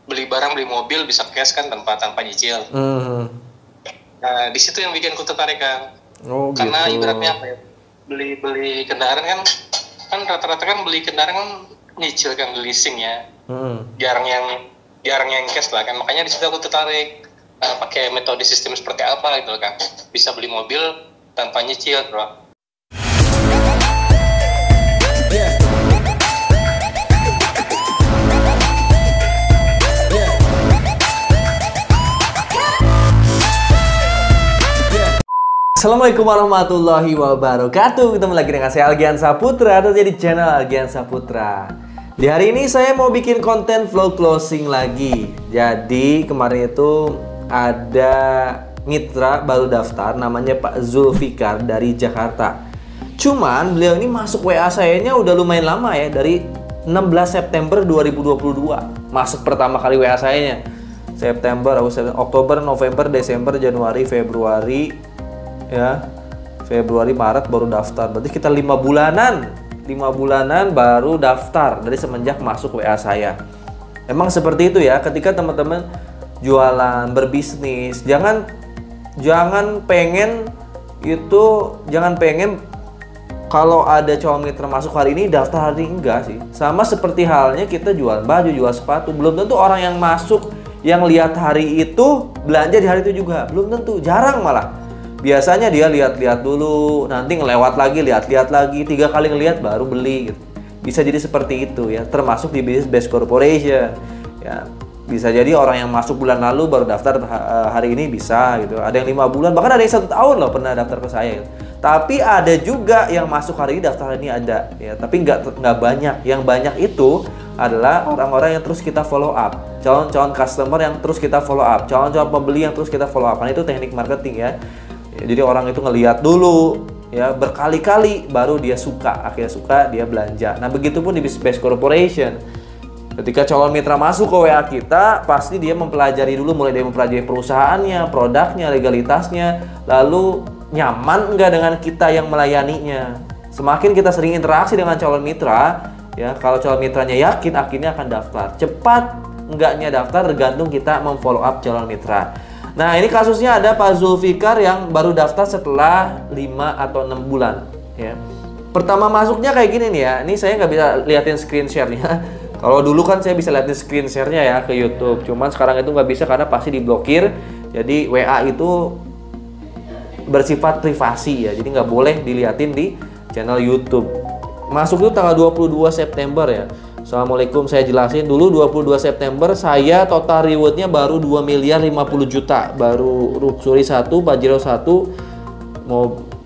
beli barang, beli mobil bisa cash kan tanpa nyicil. Nah, di situ yang bikin ku tertarik kan. Oh, karena gitu. ibaratnya apa ya? Beli kendaraan kan rata-rata kan beli kendaraan kan nyicil kan, leasing ya. Jarang yang cash lah kan. Makanya di situ aku tertarik pakai metode sistem seperti apa gitu kan. Bisa beli mobil tanpa nyicil, bro. Assalamualaikum warahmatullahi wabarakatuh. Ketemu lagi dengan saya Algian Saputra atau di channel Algian Saputra. Di hari ini saya mau bikin konten vlog closing lagi. Jadi kemarin itu ada mitra baru daftar namanya Pak Zulfikar dari Jakarta. Cuman beliau ini masuk WA sayanya udah lumayan lama ya, dari 16 September 2022. Masuk pertama kali WA sayanya. September, Oktober, November, Desember, Januari, Februari, ya, Februari, Maret baru daftar. Berarti kita 5 bulanan baru daftar dari semenjak masuk WA saya. Emang seperti itu ya, ketika teman-teman jualan, berbisnis, jangan pengen kalau ada calon mitra masuk hari ini daftar hari ini, enggak sih. Sama seperti halnya kita jual baju, jual sepatu, belum tentu orang yang masuk yang lihat hari itu belanja di hari itu juga, belum tentu, jarang malah. Biasanya dia lihat-lihat dulu, nanti ngelewat lagi, lihat-lihat lagi, 3 kali ngelihat baru beli gitu. Bisa jadi seperti itu ya, termasuk di business based corporation ya. Bisa jadi orang yang masuk bulan lalu baru daftar hari ini, bisa gitu. Ada yang 5 bulan, bahkan ada yang 1 tahun loh pernah daftar ke saya gitu. Tapi ada juga yang masuk hari ini, daftar hari ini ada ya, tapi nggak banyak. Yang banyak itu adalah orang-orang yang terus kita follow up, calon-calon customer yang terus kita follow up, calon-calon pembeli yang terus kita follow up. Kan itu teknik marketing ya. Jadi orang itu ngelihat dulu ya, berkali-kali baru dia suka, akhirnya suka dia belanja. Nah, begitupun di business based corporation. Ketika calon mitra masuk ke WA kita, pasti dia mempelajari dulu, mulai dari mempelajari perusahaannya, produknya, legalitasnya, lalu nyaman nggak dengan kita yang melayaninya. Semakin kita sering interaksi dengan calon mitra, ya, kalau calon mitranya yakin, akhirnya akan daftar. Cepat enggaknya daftar tergantung kita memfollow up calon mitra. Nah, ini kasusnya ada Pak Zulfikar yang baru daftar setelah 5 atau 6 bulan ya. Pertama masuknya kayak gini nih ya. Ini saya nggak bisa liatin screen share-nya. Kalau dulu kan saya bisa liatin screen share-nya ya ke YouTube. Cuman sekarang itu nggak bisa karena pasti diblokir. Jadi WA itu bersifat privasi ya. Jadi nggak boleh diliatin di channel YouTube. Masuk itu tanggal 22 September ya. Assalamualaikum, saya jelasin dulu. 22 September saya total rewardnya baru 2 miliar 50 juta. Baru Luxury 1, Pajero 1,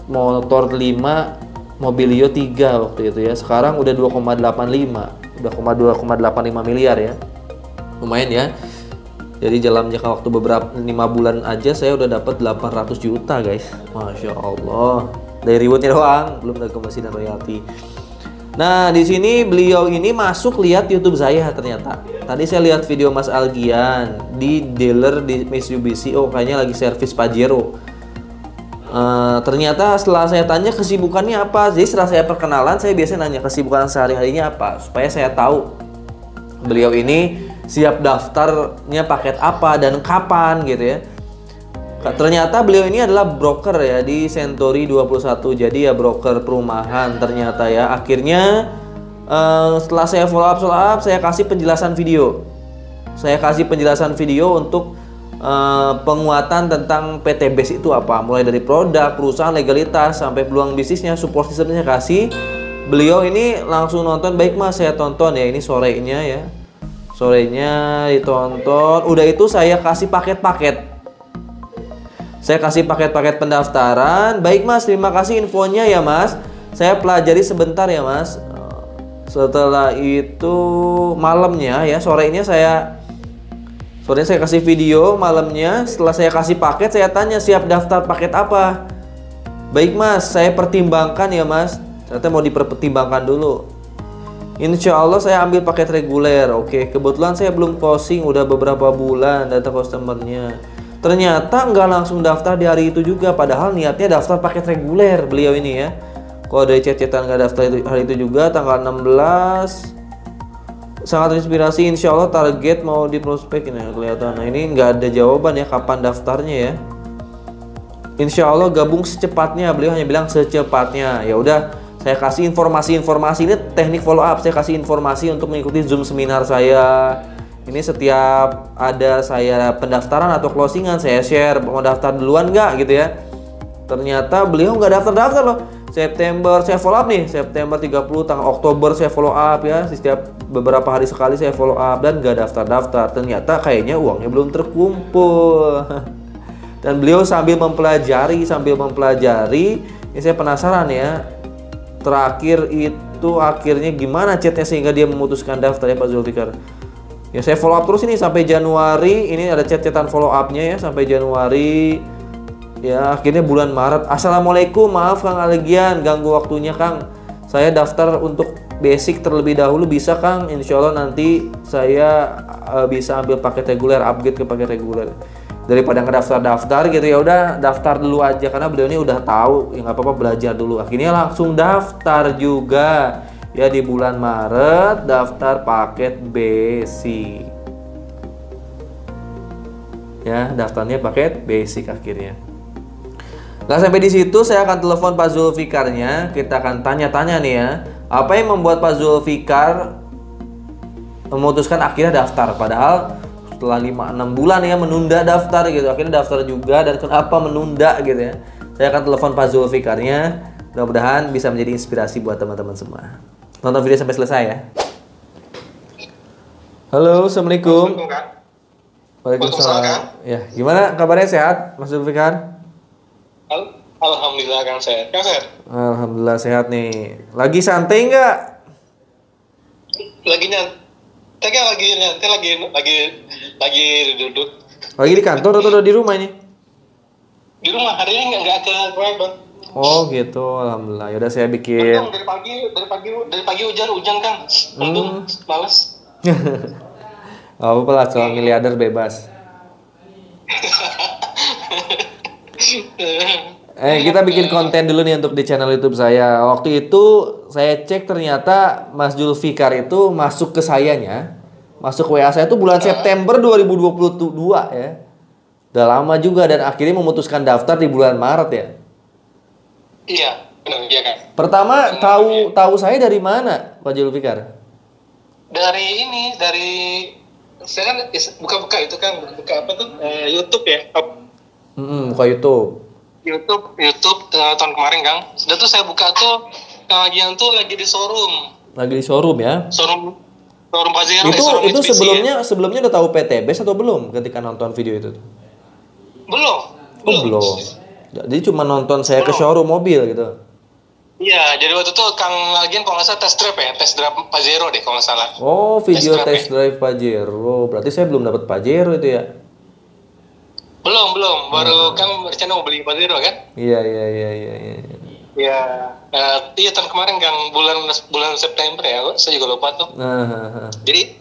motor 5, Mobilio 3 waktu itu ya. Sekarang udah 2,85, udah 2,85 miliar ya. Lumayan ya. Jadi dalam jangka waktu beberapa 5 bulan aja saya udah dapat 800 juta guys. Masya Allah. Dari rewardnya doang, belum dari komisi dan royalti. Nah, di sini beliau ini masuk lihat YouTube saya ternyata. Tadi saya lihat video Mas Algian di dealer di Mitsubishi. Oh, kayaknya lagi servis Pajero. Ternyata setelah saya tanya kesibukannya apa, jadi setelah saya perkenalan, saya biasanya nanya kesibukan sehari-harinya apa, supaya saya tahu beliau ini siap daftarnya paket apa dan kapan gitu ya. Ternyata beliau ini adalah broker ya di Century 21. Jadi ya broker perumahan ternyata ya. Akhirnya setelah saya follow up, saya kasih penjelasan video. Saya kasih penjelasan video untuk penguatan tentang PTBS itu apa. Mulai dari produk, perusahaan, legalitas, sampai peluang bisnisnya, support systemnya kasih. Beliau ini langsung nonton. Baik Mas, saya tonton ya. Ini sorenya ya. Sorenya ditonton. Udah itu saya kasih paket-paket. Saya kasih paket-paket pendaftaran. Baik Mas, terima kasih infonya ya Mas. Saya pelajari sebentar ya Mas. Setelah itu malamnya ya, sorenya saya kasih video, malamnya setelah saya kasih paket saya tanya siap daftar paket apa. Baik Mas, saya pertimbangkan ya Mas. Ternyata mau dipertimbangkan dulu. Insya Allah saya ambil paket reguler. Oke, kebetulan saya belum closing, udah beberapa bulan data customernya. Ternyata nggak langsung daftar di hari itu juga, padahal niatnya daftar paket reguler beliau ini ya. Kalau dari chat-chatan nggak daftar hari itu juga, tanggal 16 sangat inspirasi. Insya Allah target mau di prospek ini kelihatan. Nah ini nggak ada jawaban ya kapan daftarnya ya. Insya Allah gabung secepatnya. Beliau hanya bilang secepatnya. Ya udah, saya kasih informasi-informasi ini teknik follow up. Saya kasih informasi untuk mengikuti Zoom seminar saya. Ini setiap ada saya pendaftaran atau closingan saya share, mau daftar duluan nggak gitu ya. Ternyata beliau nggak daftar-daftar loh. September saya follow up nih, September 30, tanggal Oktober saya follow up ya. Setiap beberapa hari sekali saya follow up dan nggak daftar-daftar. Ternyata kayaknya uangnya belum terkumpul. Dan beliau sambil mempelajari, ini saya penasaran ya. Terakhir itu akhirnya gimana chatnya sehingga dia memutuskan daftar ya Pak Zulfikar. Ya saya follow up terus ini sampai Januari. Ini ada chat-chatan follow up-nya ya sampai Januari. Ya akhirnya bulan Maret, assalamualaikum, maaf Kang Alegian ganggu waktunya Kang, saya daftar untuk basic terlebih dahulu bisa Kang, insya Allah nanti saya bisa ambil paket reguler, upgrade ke paket reguler daripada ngedaftar-daftar gitu. Ya udah daftar dulu aja karena beliau ini udah tahu ya nggak apa-apa, belajar dulu. Akhirnya langsung daftar juga ya di bulan Maret, daftar paket basic ya, daftarnya paket basic akhirnya. Nggak sampai di situ, saya akan telepon Pak Zulfikarnya. Kita akan tanya-tanya nih ya, apa yang membuat Pak Zulfikar memutuskan akhirnya daftar. Padahal setelah 5-6 bulan ya menunda daftar gitu. Akhirnya daftar juga, dan kenapa menunda gitu ya. Saya akan telepon Pak Zulfikarnya. Mudah-mudahan bisa menjadi inspirasi buat teman-teman semua. Nonton video sampai selesai ya. Halo, Assalamualaikum. Waalaikumsalam. Ya, gimana kabarnya, sehat Mas Zulfikar? Alhamdulillah Kang sehat. Kang sehat? Alhamdulillah sehat nih. Lagi santai nggak? Lagi duduk. Lagi di kantor atau udah di rumah ini? Di rumah, hari ini nggak ke proyek Bang. Oh gitu, alhamdulillah. Yaudah saya bikin. Untung dari pagi hujan Kang. Untung males. Oh, apa lah, soal miliarder bebas. Kita bikin konten dulu nih untuk di channel YouTube saya. Waktu itu saya cek ternyata Mas Zulfikar itu masuk ke sayanya, masuk WA saya itu bulan September 2022 ya. Udah lama juga, dan akhirnya memutuskan daftar di bulan Maret ya. Iya, benar ya Kang. Pertama tahu saya dari mana Pak Zulfikar? Dari saya kan buka itu kan, buka apa tuh? YouTube ya. Buka YouTube tahun kemarin Kang. Sudah tuh saya buka tuh yang tuh lagi di showroom. Lagi di showroom ya? Showroom Pajero. Itu sebelumnya udah tahu PTBS atau belum ketika nonton video itu? Belum. Jadi cuma nonton saya ke showroom mobil gitu. Iya, jadi waktu itu Kang Algian kalau nggak salah test drive Pajero deh kalau nggak salah. Oh, video test drive Pajero. Berarti saya belum dapat Pajero itu ya? Belum. Baru kan rencana mau beli Pajero kan? Iya. Iya, tahun kemarin Kang, bulan September ya, saya juga lupa tuh. Jadi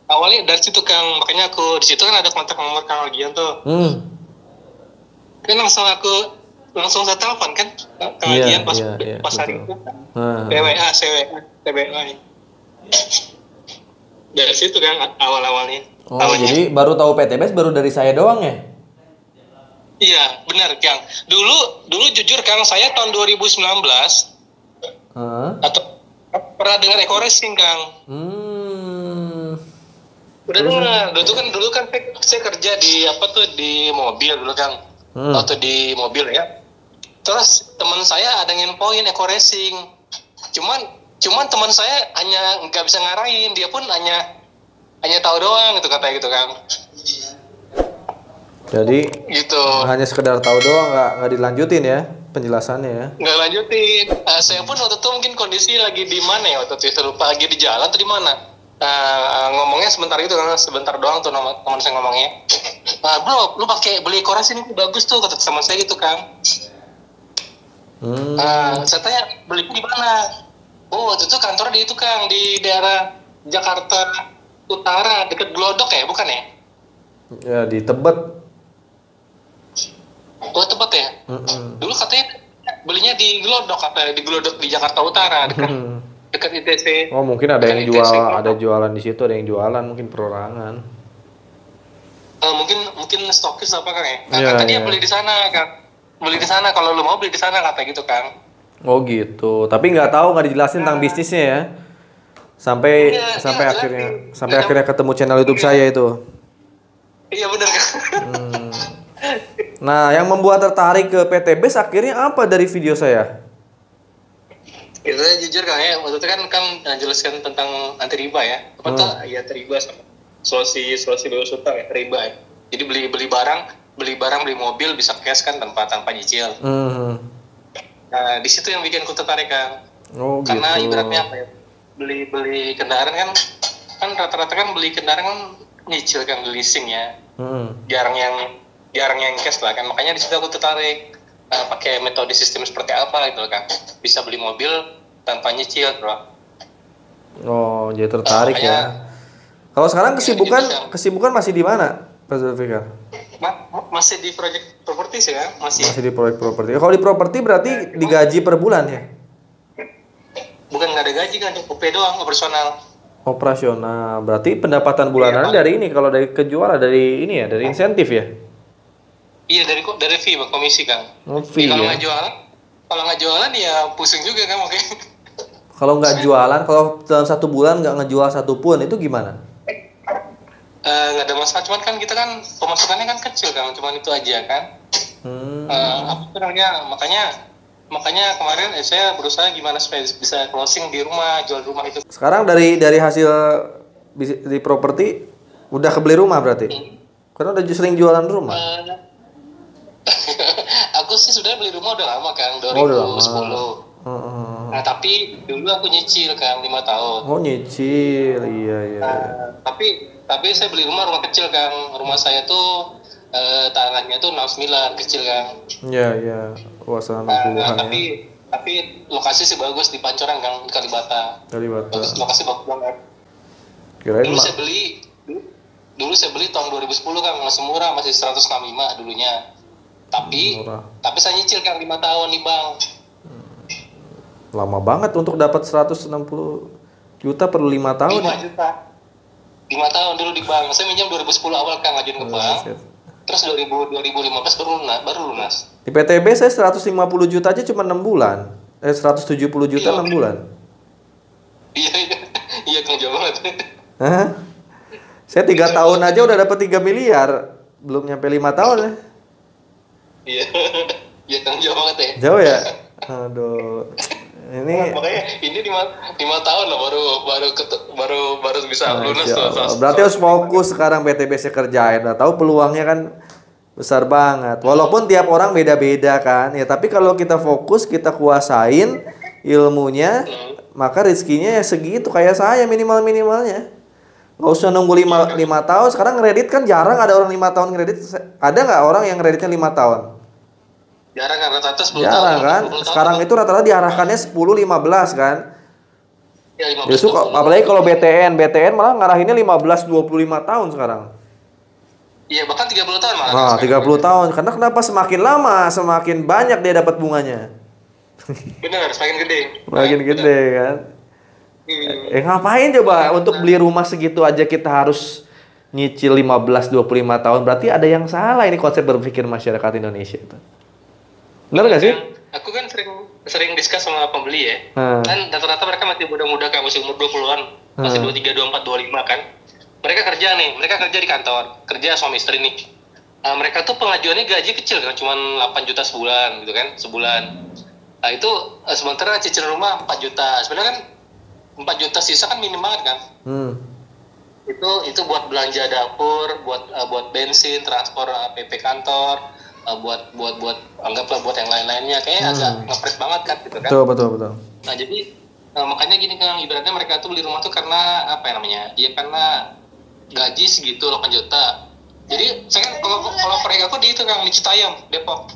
awalnya dari situ Kang, makanya aku di situ kan ada kontak nomor Kang Algian tuh. Kan langsung saya telepon kan Kang Algian pas hari itu. TWA. Dari situ kan awalnya. Oh, jadi baru tahu PTBS baru dari saya doang ya? Iya, benar Kang. Dulu jujur Kang, saya tahun 2019 atau pernah dengar Eco Racing Kang. Udah dengar. Dulu kan saya kerja di mobil dulu Kang. Waktu di mobil ya. Terus teman saya ada nginfoin Eco Racing. Cuman teman saya hanya nggak bisa ngarahin, dia pun hanya tahu doang gitu, katanya gitu Kang. Jadi gitu. Hanya sekedar tahu doang, nggak dilanjutin ya penjelasannya ya? Nggak lanjutin. Saya pun waktu itu mungkin kondisi lagi di mana ya waktu itu, lupa, lagi di jalan atau di mana. Ngomongnya sebentar gitu kan, sebentar doang tuh teman saya ngomongnya. Bro, lu pakai beli Eco Racing ini bagus tuh, kata teman saya gitu Kang. Saya tanya beli di mana? Oh, waktu itu kantor di itu Kang, di daerah Jakarta Utara, dekat Glodok ya, bukan ya? Ya, di Tebet. Oh, Tebet ya? Dulu katanya belinya di Glodok, di Jakarta Utara, dekat dekat ITC. Oh, mungkin ada Dekat yang ITC. ada jualan di situ, ada yang jualan mungkin perorangan. Mungkin stokis apa kan ya? Iya, Kata dia iya. beli di sana kan. Beli di sana, kalau lu mau beli di sana kata gitu kan. Oh gitu. Tapi nggak tahu, nggak dijelasin tentang bisnisnya ya. Sampai Iya, sampai dia akhirnya jelasin. sampai akhirnya ketemu channel YouTube saya itu. Iya bener kan. Nah, yang membuat tertarik ke PT BES akhirnya apa dari video saya? Itu jujur kan ya, waktu itu kan jelaskan tentang anti riba ya. Apa tuh? Ya anti riba sama solusi bebas utang ya, riba ya. Jadi beli mobil bisa cash kan tanpa nyicil. Nah, di situ yang bikin ku tertarik kan. Oh, Karena gitu. ibaratnya apa ya? Beli kendaraan kan rata-rata kan beli kendaraan kan nyicil kan, leasing ya. Jarang yang cash lah kan. Makanya di situ aku tertarik pakai metode sistem seperti apa gitu kan. Bisa beli mobil tanpa nyicil, bro. Oh, jadi tertarik makanya, ya. Kalau sekarang ya, kesibukan masih di mana, Pak Zulfikar? Masih di proyek properti sih kan? Masih di proyek properti. Kalau di properti berarti digaji per bulan ya? bukan nggak ada gaji kan, UP doang, operasional. Operasional. Berarti pendapatan bulanan dari ini, kalau dari kejualan, dari ini ya, dari insentif ya? Iya, dari fee bang, komisi kan. Oh, fee Kalau ya. nggak jualan ya pusing juga kan mungkin. Kalau nggak jualan, kalau dalam satu bulan nggak ngejual satu pun, itu gimana? Nggak ada masalah, cuman kan kita kan pemasukannya kan kecil kan, cuman itu aja kan. Apa namanya, makanya kemarin saya berusaha gimana supaya bisa closing di rumah, jual rumah itu. Sekarang dari hasil di properti udah kebeli rumah berarti? Karena udah sering jualan rumah. Aku sih sudah beli rumah udah lama kan, 2010. Udah lama. Nah tapi dulu aku nyicil kan 5 tahun. Oh, nyicil, iya. Tapi saya beli rumah kecil kan, rumah saya tuh tanahnya tuh 69, kecil kan. Iya. Luasan 60-an ya. Tapi lokasi sih bagus di Pancoran kan, di Kalibata. Lokasi bagus banget. Dulu saya beli tahun 2010 kan, masih murah, masih 165 dulunya. Tapi saya nyicil kan 5 tahun nih bang. Lama banget untuk dapat 160 juta per 5 tahun. 5 juta. 5 tahun dulu di bank. Saya minjam 2010 awal kan, ngajuin ke bank. Terus 2015 baru lunas. Di PTB saya 150 juta aja cuma 6 bulan. 170 juta 6 bulan. Iya kan jauh banget. Hah? Saya 3 tahun aja udah dapat 3 miliar. Belum nyampe 5 tahun ya. Iya kan jauh banget ya. Jauh ya? Aduh. Makanya ini 5 tahun lah baru bisa lunas tuh. Berarti harus fokus sekarang PTB saya kerjain. Nah, tahu peluangnya kan besar banget. Walaupun tiap orang beda-beda kan. Ya tapi kalau kita fokus, kita kuasain ilmunya, maka rezekinya ya segitu kayak saya minimalnya. Nggak usah nunggu 5 tahun. Sekarang ngeredit kan jarang ada orang 5 tahun ngeredit. Ada nggak orang yang ngereditnya 5 tahun? Jarang kan, rata-rata 10 tahun. Jarang kan? Sekarang itu rata-rata diarahkannya 10-15 kan? Ya, 15. Justru apalagi kalau BTN malah ngarahinnya 15-25 tahun sekarang. Iya, bahkan 30 tahun malah. Nah, 30 tahun. Karena kenapa semakin lama semakin banyak dia dapat bunganya. Benar, semakin gede. Semakin gede kan? Ngapain coba untuk beli rumah segitu aja kita harus nyicil 15-25 tahun? Berarti ada yang salah ini konsep berpikir masyarakat Indonesia itu. Benar nggak sih? Aku kan sering diskus sama pembeli ya. Kan rata-rata mereka masih muda-muda kan, masih umur 20-an, masih 23, 24, 25 kan. Mereka kerja di kantor, kerja suami istri nih. Mereka tuh pengajuannya gaji kecil kan, cuma 8 juta sebulan gitu kan, sebulan. Nah itu sementara cicilan rumah 4 juta. Sebenarnya kan 4 juta sisa kan minim banget kan. Itu buat belanja dapur, buat bensin, transport PP kantor, buat anggaplah buat yang lain-lainnya, kayak agak ngepres banget kan gitu kan. Betul. Nah jadi makanya gini kan, ibaratnya mereka tuh beli rumah tuh karena apa ya namanya? Ya karena gaji segitu 8 juta. Jadi saya kan kalau proyek aku di itu kan di Citayam, Depok.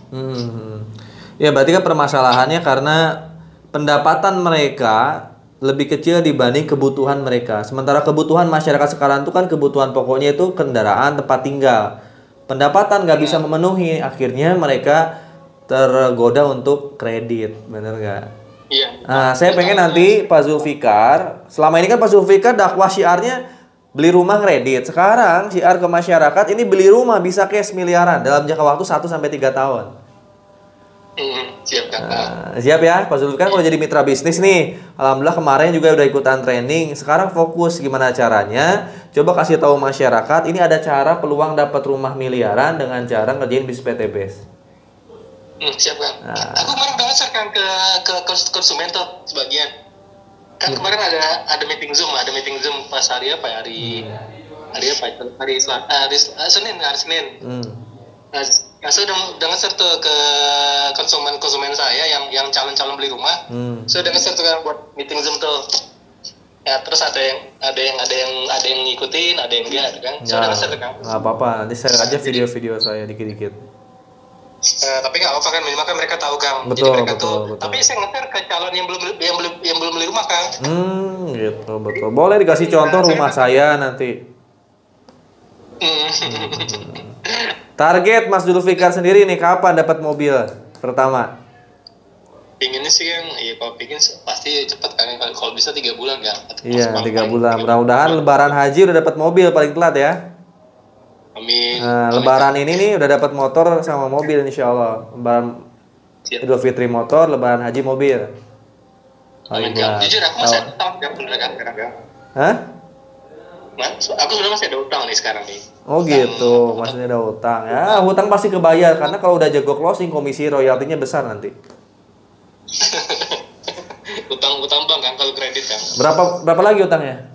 Ya berarti kan permasalahannya karena pendapatan mereka lebih kecil dibanding kebutuhan mereka. Sementara kebutuhan masyarakat sekarang itu kan kebutuhan pokoknya itu kendaraan, tempat tinggal. Pendapatan nggak bisa memenuhi, akhirnya mereka tergoda untuk kredit, bener nggak? Iya. Nah, saya pengen nanti Pak Zulfikar, selama ini kan Pak Zulfikar dakwah syiarnya beli rumah kredit. Sekarang syiar ke masyarakat ini beli rumah bisa cash miliaran dalam jangka waktu 1 sampai 3 tahun. Siap kan. Siap ya, Pak Zulfikar kalau jadi mitra bisnis nih. Alhamdulillah kemarin juga udah ikutan training. Sekarang fokus gimana caranya. Coba kasih tahu masyarakat, ini ada cara peluang dapat rumah miliaran dengan cara ngerjain bisnis PTBS. Siap kan. Aku kemarin udah nge-share kan ke konsumen tuh sebagian. Kan kemarin ada meeting Zoom pas hari apa ya? Hari Senin. Nah, saya udah nge-share tuh ke konsumen saya yang calon beli rumah. Saya udah nge-share tuh kan buat meeting Zoom tuh. Ya, terus ada yang ngikutin, ada yang enggak kan. Saya udah nge-share tuh kan. Nggak apa-apa, nanti share aja video-video saya dikit-dikit. Tapi nggak apa kan, minimal kan mereka tahu kan. Betul, jadi mereka betul. Tapi saya nge-share ke calon yang belum beli rumah kan. Gitu betul. Boleh dikasih contoh rumah saya nanti. Target Mas Zulfikar sendiri nih kapan dapat mobil pertama? Pinginnya sih kan, ya kalau pingin pasti cepet kan. Kalau bisa 3 bulan kan. Iya 3 bulan. Mudah-mudahan Lebaran Haji udah dapat mobil paling telat ya. Amin. Nah, Lebaran ini nih udah dapat motor sama mobil insya Allah. Lebaran Idul Fitri motor, Lebaran Haji mobil. Amin. Jujur aku masih ada utang kan beneran kan. Hah? Aku sebenarnya masih ada utang nih sekarang nih. Oh gitu, masih ada utang ya. Hutang pasti kebayar karena kalau udah jago closing komisi royaltinya besar nanti. utang bank kan kalau kredit kan. Berapa lagi utangnya?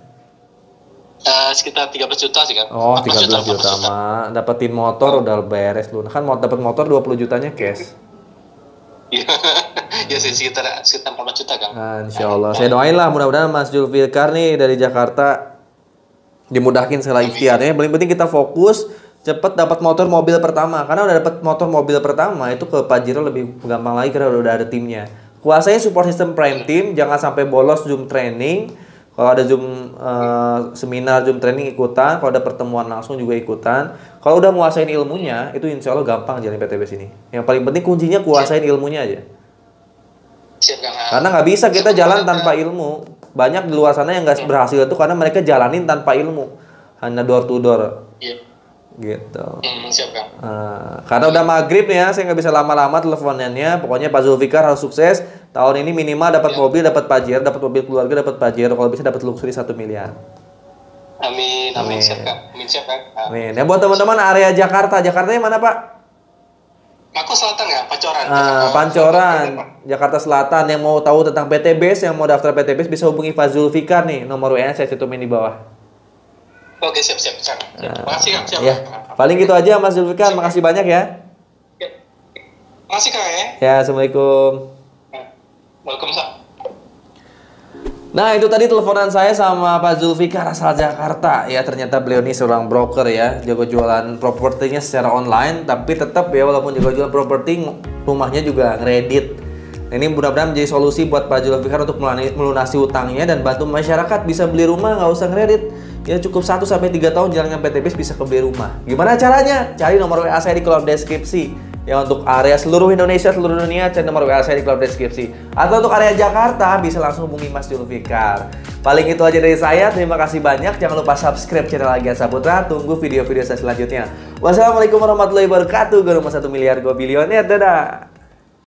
Sekitar 13 juta sih kan. Oh 13 juta mah dapetin motor udah beres lu. Kan mau dapet motor 20 jutanya cash. Ya sekitar 14 juta kan. Nah, insya Allah. Saya doain lah mudah-mudahan Mas Zulfikar nih dari Jakarta dimudahkan segala ikhtiarnya. Paling penting kita fokus cepet dapat motor mobil pertama. Karena udah dapat motor mobil pertama itu ke Pajero lebih gampang lagi karena udah ada timnya. Kuasain support system Prime Team, jangan sampai bolos Zoom training. Kalau ada Zoom seminar, Zoom training ikutan. Kalau ada pertemuan langsung juga ikutan. Kalau udah nguasain ilmunya, itu insya Allah gampang jalan PTBS ini. Yang paling penting kuncinya kuasain ilmunya aja. Karena nggak bisa kita jalan tanpa ilmu. Banyak di luar sana yang nggak berhasil itu karena mereka jalanin tanpa ilmu. Hanya door to door. Gitu. Karena udah maghrib nih ya, saya nggak bisa lama-lama teleponannya. Pokoknya Pak Zulfikar harus sukses. Tahun ini minimal dapat mobil, dapat Pajero, dapat mobil keluarga, dapat Pajero. Kalau bisa dapat luxury 1 miliar. Amin. Siap kan. Amin. Ya buat teman-teman area Jakarta, Jakartanya mana Pak? Aku Selatan ya, Pancoran. Pancoran, Jakarta Selatan. Yang mau tahu tentang PTBS, yang mau daftar PTBS bisa hubungi Pak Zulfikar nih. Nomor WA saya cantumin di bawah. Oke, siap. Makasih Kak. Ya, paling gitu aja Mas Zulfikar. Makasih banyak ya. Makasih Kak ya. Ya, Assalamualaikum. Waalaikumsalam. Nah, itu tadi teleponan saya sama Pak Zulfikar asal Jakarta. Ya, ternyata beliau ini seorang broker ya. Jago jualan propertinya secara online, tapi tetap ya walaupun jago jualan properti, rumahnya juga ngeredit. Nah, ini mudah-mudahan menjadi solusi buat Pak Zulfikar untuk melunasi utangnya dan bantu masyarakat bisa beli rumah nggak usah ngeredit. Ya cukup 1-3 tahun jalankan PTBS bisa kebeli rumah. Gimana caranya? Cari nomor WA saya di kolom deskripsi. Ya untuk area seluruh Indonesia, seluruh dunia, cari nomor WA saya di kolom deskripsi. Atau untuk area Jakarta bisa langsung hubungi Mas Zulfikar. Paling itu aja dari saya. Terima kasih banyak. Jangan lupa subscribe channel Agian Saputra. Tunggu video-video saya selanjutnya. Wassalamualaikum warahmatullahi wabarakatuh. Gue nomor 1 miliar, gue bilioner. Dadah.